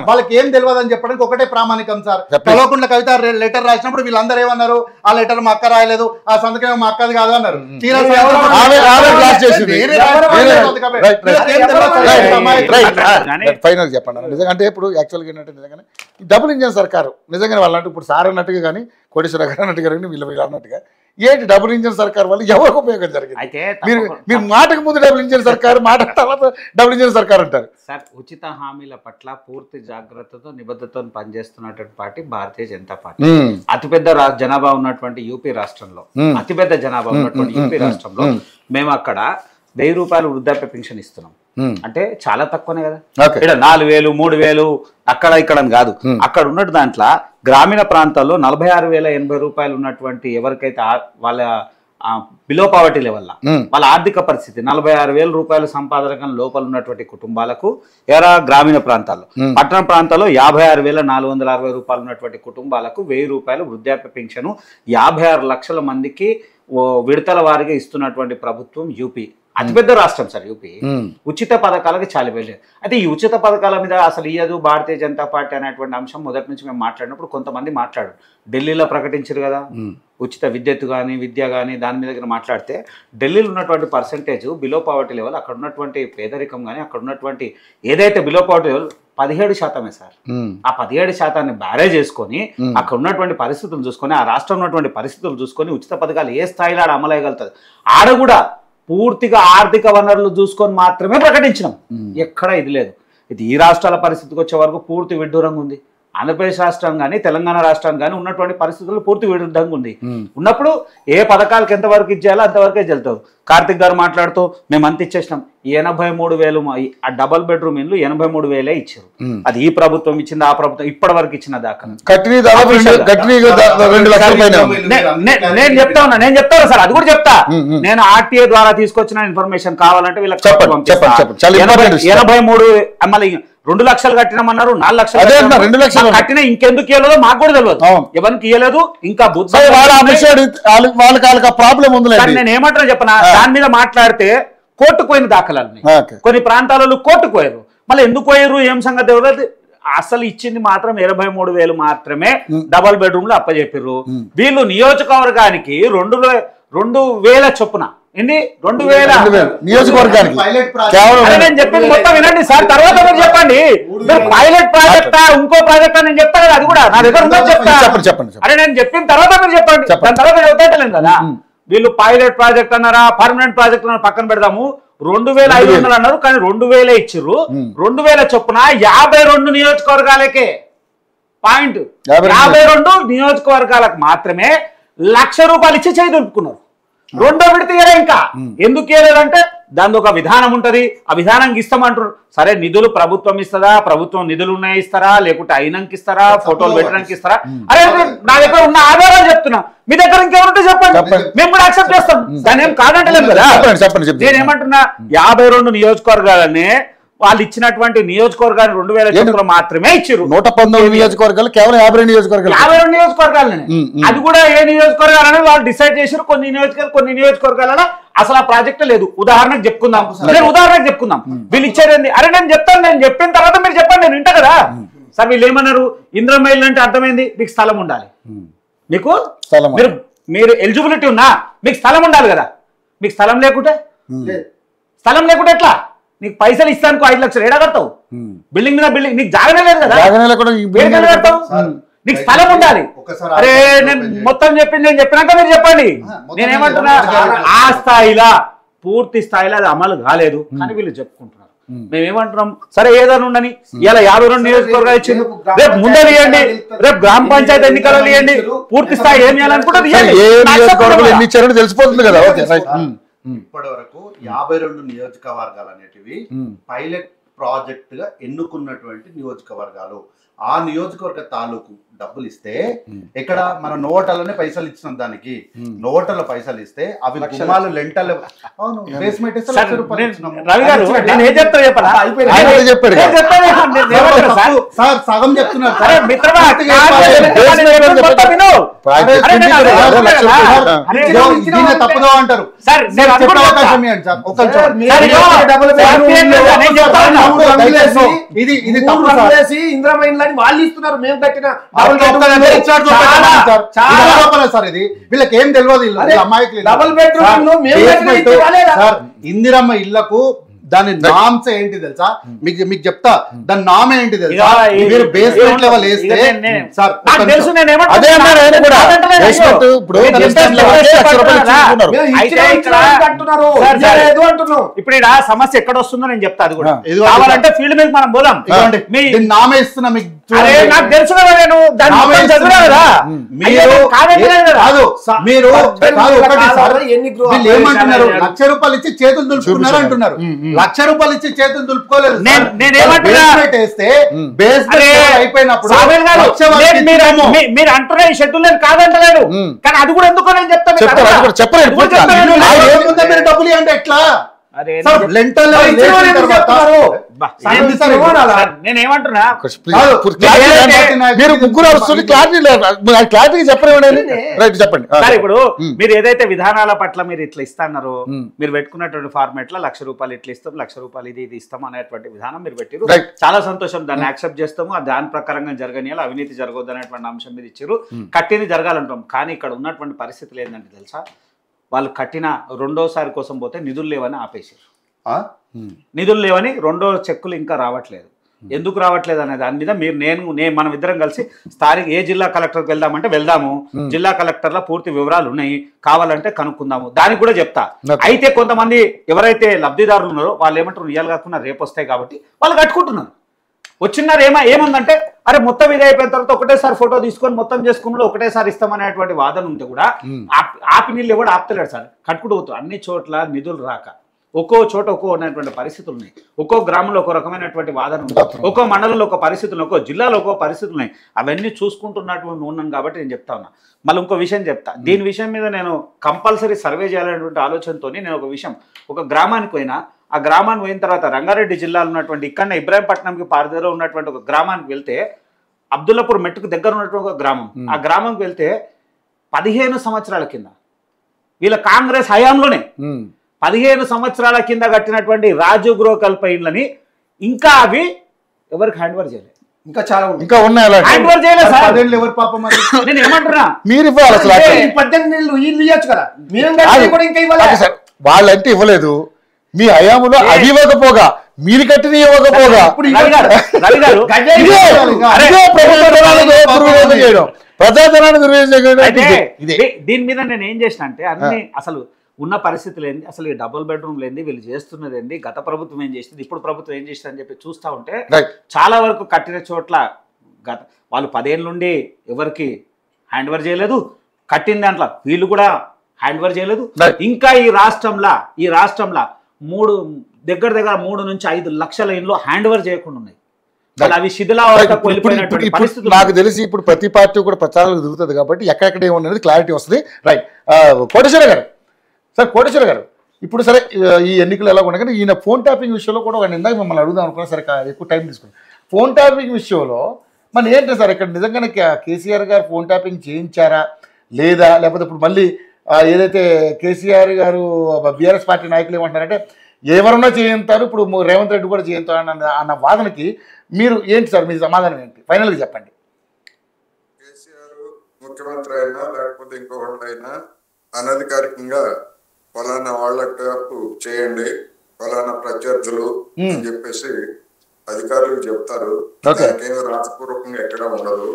వాళ్ళకి ఏం తెలియదు అని చెప్పడానికి ఒకటే ప్రామాణికం సార్. కల్వకుంట్ల కవిత లెటర్ రాసినప్పుడు వీళ్ళందరూ ఏమన్నారు, ఆ లెటర్ మా అక్క రాయలేదు, ఆ సంతకం మా అక్కది కాదు అన్నారు. ఫైనల్ చెప్పండి నిజంగా. అంటే ఇప్పుడు యాక్చువల్గా ఏంటంటే నిజంగానే డబుల్ ఇంజన్ సర్కారు నిజంగానే వాళ్ళంటే ఇప్పుడు సార్ అన్నట్టుగా కానీ కోటేశ్వర గారు అన్నట్టుగా కానీ వీళ్ళు అన్నట్టుగా ఏంటి డబుల్ ఇంజన్ సర్కార్ వల్ల ఎవరికి ఉపయోగం జరిగింది? మీరు మాటకు ముందు డబుల్ ఇంజన్ సర్కారు, మాట తర్వాత డబుల్ ఇంజన్ సర్కార్ అంటారు సార్. ఉచిత హామీల పట్ల పూర్తి జాగ్రత్తతో నిబద్ధతతో పనిచేస్తున్నటువంటి పార్టీ భారతీయ జనతా పార్టీ. అతిపెద్ద జనాభా ఉన్నటువంటి యూపీ రాష్ట్రంలో, అతిపెద్ద జనాభా ఉన్నటువంటి యూపీ రాష్ట్రంలో మేము అక్కడ 1000 రూపాయలు వృద్ధాప్య పెన్షన్ ఇస్తున్నాం. అంటే చాలా తక్కువనే కదా. ఇక్కడ 4000 3000 అక్కడ ఇక్కడ అని కాదు. అక్కడ ఉన్నట్టు దాంట్లో గ్రామీణ ప్రాంతాల్లో 46,080 రూపాయలు ఉన్నటువంటి ఎవరికైతే వాళ్ళ బిలో పావర్టీ లెవెల్ వాళ్ళ ఆర్థిక పరిస్థితి 46,000 రూపాయలు సంపాదన లోపల ఉన్నటువంటి కుటుంబాలకు ఎరా గ్రామీణ ప్రాంతాల్లో, పట్టణ ప్రాంతాల్లో 56,460 రూపాయలు ఉన్నటువంటి కుటుంబాలకు 1000 రూపాయలు వృద్ధాప్య పెన్షన్ 56 లక్షల మందికి విడతల వారిగా ఇస్తున్నటువంటి ప్రభుత్వం యూపీ. అతిపెద్ద రాష్ట్రం సార్ యూపీ. ఉచిత పథకాలకి చాలా వెళ్ళలేదు. అయితే ఈ ఉచిత పథకాల మీద అసలు ఇయ్యదు భారతీయ జనతా పార్టీ అనేటువంటి అంశం మొదటి నుంచి మేము మాట్లాడినప్పుడు కొంతమంది మాట్లాడారు. ఢిల్లీలో ప్రకటించారు కదా ఉచిత విద్యుత్ కానీ విద్య కానీ, దాని మీద మాట్లాడితే ఢిల్లీలో ఉన్నటువంటి పర్సెంటేజ్ బిలో పావర్టీ లెవెల్, అక్కడ ఉన్నటువంటి పేదరికం కానీ అక్కడ ఉన్నటువంటి ఏదైతే బిలో పావర్టీ లెవెల్ 17% సార్. ఆ 17% బ్యారేజ్ చేసుకొని అక్కడ ఉన్నటువంటి పరిస్థితులు చూసుకొని, ఆ రాష్ట్రం ఉన్నటువంటి పరిస్థితులు చూసుకొని ఉచిత పథకాలు ఏ స్థాయిలో ఆడ అమలయ్యగలుగుతుంది, ఆడ కూడా పూర్తిగా ఆర్థిక వనరులు చూసుకొని మాత్రమే ప్రకటించినాం. ఎక్కడ ఇది లేదు. ఇది ఈ రాష్ట్రాల పరిస్థితికి వచ్చే వరకు పూర్తి విడ్డూరంగా ఉంది. ఆంధ్రప్రదేశ్ రాష్ట్రం కానీ తెలంగాణ రాష్ట్రం కానీ ఉన్నటువంటి పరిస్థితులు పూర్తి విరుద్ధంగా ఉంది. ఉన్నప్పుడు ఏ పథకాలకు ఎంతవరకు ఇచ్చేయాలో అంతవరకే చెల్తారు. కార్తిక్ గారు మాట్లాడుతూ మేము అంత ఇచ్చేసినాం. 83,000 ఆ డబల్ బెడ్రూమ్ ఇల్లు 83,000 ఇచ్చారు. అది ఈ ప్రభుత్వం ఇచ్చింది, ఆ ప్రభుత్వం ఇప్పటి వరకు ఇచ్చిన దాకా నేను చెప్తా ఉన్నా. నేను చెప్తాను సార్, అది కూడా చెప్తా. నేను ఆర్టీఏ ద్వారా తీసుకొచ్చిన ఇన్ఫర్మేషన్ కావాలంటే వీళ్ళకి 83 మళ్ళీ 2 లక్షలు కట్టినామన్నారు, 4 లక్షలు కట్టినా ఇంకెందుకు ఇవ్వలేదో మాకు కూడా తెలియదు. ఎవరికి ఇవ్వలేదు. ఇంకా నేను ఏమంటున్నా చెప్పనా, దాని మీద మాట్లాడితే కోర్టుకు పోయిన దాఖలాలు కొన్ని ప్రాంతాలలో కోర్టుకు పోయారు. మళ్ళీ ఎందుకు పోయారు ఏం సంగతి ఎవరు అసలు ఇచ్చింది మాత్రం 23,000 మాత్రమే డబల్ బెడ్రూమ్ లో అప్పచెప్పారు. వీళ్ళు నియోజకవర్గానికి 2,000 చొప్పున ఎన్ని 2,000 నియోజకవర్గానికి నేను చెప్పింది మొత్తం వినండి సార్. తర్వాత మీరు చెప్పండి మీరు పైలట్ ప్రాజెక్టా ఇంకో ప్రాజెక్టా నేను చెప్తా కదా, అది కూడా నా దగ్గర ఉందని చెప్తా. అరే నేను చెప్పిన తర్వాత మీరు చెప్పండి, దాని తర్వాత చెబుతాంటలేను కదా. వీళ్ళు పైలట్ ప్రాజెక్ట్ అన్నారా పర్మనెంట్ ప్రాజెక్ట్ అన్నారా పక్కన పెడదాము. 2,500 అన్నారు కానీ 2,000 ఇచ్చిర్రు. 2,000 చొప్పున 52 నియోజకవర్గాలకే పాయింట్ 52 నియోజకవర్గాలకు మాత్రమే 1,00,000 రూపాయలు ఇచ్చి చేయి దులుపుకున్నారు. రెండో విడత ఇంకా ఎందుకు ఇవ్వలేదంటే దాని ఒక విధానం ఉంటది, ఆ విధానానికి ఇస్తామంటారు. సరే నిధులు ప్రభుత్వం ఇస్తుందా, ప్రభుత్వం నిధులు ఉన్నాయి ఇస్తారా, లేకుంటే అయినానికి ఇస్తారా, ఫోటోలు పెట్టడానికి ఇస్తారా? అరే నా దగ్గర ఉన్న ఆధారాలు చెప్తున్నా, మీ దగ్గర ఇంకెవరుంటే చెప్పండి, మేము కూడా యాక్సెప్ట్ చేస్తాం. దాని ఏం కాదంటలేదు కదా. నేనేమంటున్నా 52 నియోజకవర్గాలనే వాళ్ళు ఇచ్చినటువంటి నియోజకవర్గాన్ని 2,000 మాత్రమే ఇచ్చారు. 119 నియోజకవర్గాలు కేవలం 52 నియోజకవర్గాలనే. అది కూడా ఏ నియోజకవర్గాలని వాళ్ళు డిసైడ్ చేశారు. కొన్ని నియోజకవర్గాలలో అసలు ఆ ప్రాజెక్ట్ లేదు. ఉదాహరణకు చెప్పుకుందాం, వీళ్ళు ఇచ్చారండి. అరే నేను చెప్తాను, నేను చెప్పిన తర్వాత మీరు చెప్పండి, నేను వింటా కదా. సార్ వీళ్ళు ఏమన్నారు, ఇంద్రమ్మ ఇల్లు అంటే అర్థమైంది మీకు స్థలం ఉండాలి, మీకు మీరు ఎలిజిబిలిటీ ఉన్నా మీకు స్థలం ఉండాలి కదా. మీకు స్థలం లేకుంటే ఎట్లా? నీకు పైసలు ఇస్తాను 5 లక్షలు ఏడా కడతావు? బిల్డింగ్ మీద బిల్డింగ్ నీకు జాగనే లేదు కదా, నీకు స్థలం ఉండాలి. అరే నేను మొత్తం చెప్పింది నేను చెప్పినాక మీరు చెప్పండి. నేనేమంటున్నా ఆ స్థాయిలో పూర్తి స్థాయిలో అది అమలు కాలేదు కానీ వీళ్ళు చెప్పుకుంటున్నారు. మేమేమంటున్నాం, సరే ఏదైనా ఉండని ఇలా 52 నియోజకవర్గాలు ఇచ్చింది, రేపు ముందే ఇవ్వండి, రేపు గ్రామ పంచాయతీ ఎన్నికలు ఇవ్వండి, పూర్తి స్థాయి ఏం చేయాలనుకుంటే తెలిసిపోతుంది కదా. ఇప్పటి వరకు 52 నియోజకవర్గాలు అనేటివి పైలట్ ప్రాజెక్ట్ గా ఎన్నుకున్నటువంటి నియోజకవర్గాలు. ఆ నియోజకవర్గ తాలూకు డబ్బులు ఇస్తే ఇక్కడ మన నోటలోనే పైసలు ఇచ్చినాం దానికి నోటలో పైసలు ఇస్తే అవి గుమ్మాలు లెంటలు అవును బేస్మెంట్ ఇస్తే లక్ష రూపాయలు ఇచ్చినాము. రవి గారు నేను ఏం చెప్తా చెప్పారా చెప్పాడు సార్ సగం చెప్తున్నారు అరే మిత్రమా తప్పుదో అంటారు ఇది ఇది ఇంద్రమ ఇండ్లని వాళ్ళు ఇస్తున్నారు మేము కట్టిన సార్ ఇది వీళ్ళకి ఏం తెలియదు అమ్మాయికి డబుల్ బెడ్రూమ్ సార్ ఇందిరమ్మ ఇళ్లకు దాని నామ్స్ ఏంటి తెలుసా మీకు చెప్తా దాని నామ్ ఏంటి తెలుసా మీరు బేస్మెంట్ లెవెల్ వేస్తే సార్ ఇప్పుడు సమస్య ఎక్కడ వస్తుందో నేను చెప్తా అది కూడా కావాలంటే ఫీల్డ్ మీద మనం పోదాం నామే ఇస్తున్నా మీకు నాకు తెలుసు కదా నేను దాన్ని చదివా కదా మీరు ఏమంటున్నారు లక్ష రూపాయలు ఇచ్చి చేతులు దులుపుకున్నారు అంటున్నారు లక్ష రూపాయలు ఇచ్చి చేతులు దులుపుకోలేదు అయిపోయినప్పుడు మీరు అంటున్నా ఈ షెడ్యూల్ నేను కాదంటలేడు కానీ అది కూడా ఎందుకో నేను చెప్తాను మీరు డబ్బులు ఇవ్వండి ఎట్లా నేనేమంటున్నా మీరు ముగ్గురు వస్తుంది క్లారిటీ చెప్పండి సార్ ఇప్పుడు మీరు ఏదైతే విధానాల పట్ల మీరు ఇట్లా ఇస్తారో మీరు పెట్టుకున్నటువంటి ఫార్మాట్ లో లక్ష రూపాయలు ఇట్లా ఇస్తాం లక్ష రూపాయలు ఇది ఇస్తాం అనేటువంటి విధానం మీరు పెట్టారు చాలా సంతోషం దాన్ని యాక్సెప్ట్ చేస్తాము దాని ప్రకారంగా జరగనియాలి అవినీతి జరగొద్దు అనేటువంటి అంశం మీద ఇచ్చారు కట్టింది జరగాలంటాం కానీ ఇక్కడ ఉన్నటువంటి పరిస్థితులు ఏంటంటే తెలుసా వాళ్ళు కట్టిన రెండోసారి కోసం పోతే నిధులు లేవని ఆపేశారు నిధులు లేవని రెండో చెక్కులు ఇంకా రావట్లేదు ఎందుకు రావట్లేదు అనే దాని మీద మీరు నేను మనం ఇద్దరం కలిసి స్థానిక ఏ జిల్లా కలెక్టర్కి వెళ్దామంటే వెళ్దాము జిల్లా కలెక్టర్ల పూర్తి వివరాలు ఉన్నాయి కావాలంటే కనుక్కుందాము దానికి కూడా చెప్తా అయితే కొంతమంది ఎవరైతే లబ్ధిదారులు ఉన్నారో వాళ్ళు ఏమంటారు ఇయ్యాలి కాకుండా రేపు వస్తాయి కాబట్టి వాళ్ళు కట్టుకుంటున్నారు వచ్చినారు ఏముందంటే అరే మొత్తం ఇది అయిపోయిన తర్వాత ఒకటేసారి ఫోటో తీసుకొని మొత్తం చేసుకున్నాడు ఒకటేసారి ఇస్తామనేటువంటి వాదన ఉంటే కూడా ఆపి నీళ్ళు ఎవడు ఆపుతలేడు సార్ కట్టుకుంటూ పోతారు అన్ని చోట్ల నిధులు రాక ఒక్కో చోట ఒక్కో ఉన్నటువంటి పరిస్థితులు ఉన్నాయి ఒక్కో గ్రామంలో ఒక రకమైనటువంటి వాదన ఉంది ఒక్కో మండలంలో ఒక పరిస్థితులు ఒక్కో జిల్లాలో ఒక్కో పరిస్థితులు ఉన్నాయి అవన్నీ చూసుకుంటున్నటువంటి ఉన్నాను కాబట్టి నేను చెప్తా ఉన్నా మళ్ళీ ఇంకో విషయం చెప్తా దీని విషయం మీద నేను కంపల్సరీ సర్వే చేయాలనేటువంటి ఆలోచనతో నేను ఒక విషయం ఒక గ్రామానికి పోయినా ఆ గ్రామానికి పోయిన తర్వాత రంగారెడ్డి జిల్లాలో ఉన్నటువంటి ఇక్కడ ఇబ్రాహీంపట్నంకి పారిదలో ఉన్నటువంటి ఒక గ్రామానికి వెళ్తే అబ్దుల్లాపూర్ మెట్టుకు దగ్గర ఉన్నటువంటి ఒక గ్రామం ఆ గ్రామంకి వెళ్తే 15 సంవత్సరాల కింద వీళ్ళ కాంగ్రెస్ హయాంలోనే 15 సంవత్సరాల కింద కట్టినటువంటి రాజు గృహ కల్ప ఇండ్లని ఇంకా అవి ఎవరికి హ్యాండ్ ఓవర్ చేయలేదు ఇంకా చాలా ఇంకా ఉన్నాయి హ్యాండ్ ఓవర్ చేయలేదు సార్ ఎవరు పాపం నేను ఏమంటున్నా మీరు ఇవ్వాలి అసలు 18 నెలలు ఇల్లు ఇవ్వచ్చు కదా ఇంకా ఇవ్వాలి సార్ వాళ్ళంటే ఇవ్వలేదు మీ హయాంలో అది ఇవ్వకపోగా మీరు కట్టిన ఇవ్వకపోగా ప్రజాధనాన్ని దీని మీద నేను ఏం చేసిన అంటే అన్ని అసలు ఉన్న పరిస్థితులు ఏంది అసలు ఈ డబుల్ బెడ్రూమ్ లేని వీళ్ళు చేస్తున్నది ఏంది గత ప్రభుత్వం ఏం చేసింది ఇప్పుడు ప్రభుత్వం ఏం చేస్తుంది అని చెప్పి చూస్తూ ఉంటే చాలా వరకు కట్టిన చోట్ల వాళ్ళు 10 ఏళ్ళ నుండి ఎవరికి హ్యాండ్ ఓవర్ చేయలేదు కట్టిన దాంట్లో వీళ్ళు కూడా హ్యాండ్ ఓవర్ చేయలేదు ఇంకా ఈ రాష్ట్రంలో దగ్గర 3 నుంచి 5 లక్షల ఇండ్లు హ్యాండ్ ఓవర్ చేయకుండా ఉన్నాయి అవి నాకు తెలిసి ఇప్పుడు ప్రతి పార్టీ కూడా ప్రచారాలకు దిగుతుంది కాబట్టి ఎక్కడెక్కడ ఏమన్నది క్లారిటీ వస్తుంది రైట్ కోటేశ్వర గారు సార్ కోటేశ్వర గారు ఇప్పుడు సరే ఈ ఎన్నికలు ఎలా ఉన్నాయి కానీ ఈయన ఫోన్ ట్యాపింగ్ విషయంలో కూడా ఒక ఇందాక మిమ్మల్ని అడుగుదాం అనుకున్నా సరే ఎక్కువ టైం తీసుకున్నాం ఫోన్ ట్యాపింగ్ విషయంలో మన ఏంటి సార్ ఇక్కడ నిజంగానే కేసీఆర్ గారు ఫోన్ ట్యాపింగ్ చేయించారా లేదా లేకపోతే ఇప్పుడు మళ్ళీ ఏదైతే కేసీఆర్ గారు బీఆర్ఎస్ పార్టీ నాయకులు ఏమంటున్నారంటే ఎవరన్నా చేయంతారు ఇప్పుడు రేవంత్ రెడ్డి కూడా చేయంతారు అన్న వాదనకి మీరు ఏంటి సార్ మీ సమాధానం ఏంటి ఫైనల్గా చెప్పండి కేసీఆర్ ముఖ్యమంత్రి అయినా లేకపోతే ఇంకొకళ్ళు అయినా అనధికారికంగా ఫలానా వాళ్ళకు చేయండి ఫలానా ప్రత్యర్థులు అని చెప్పేసి అధికారులకు చెప్తారు దానికేమో రాతపూర్వకంగా ఎక్కడ ఉండదు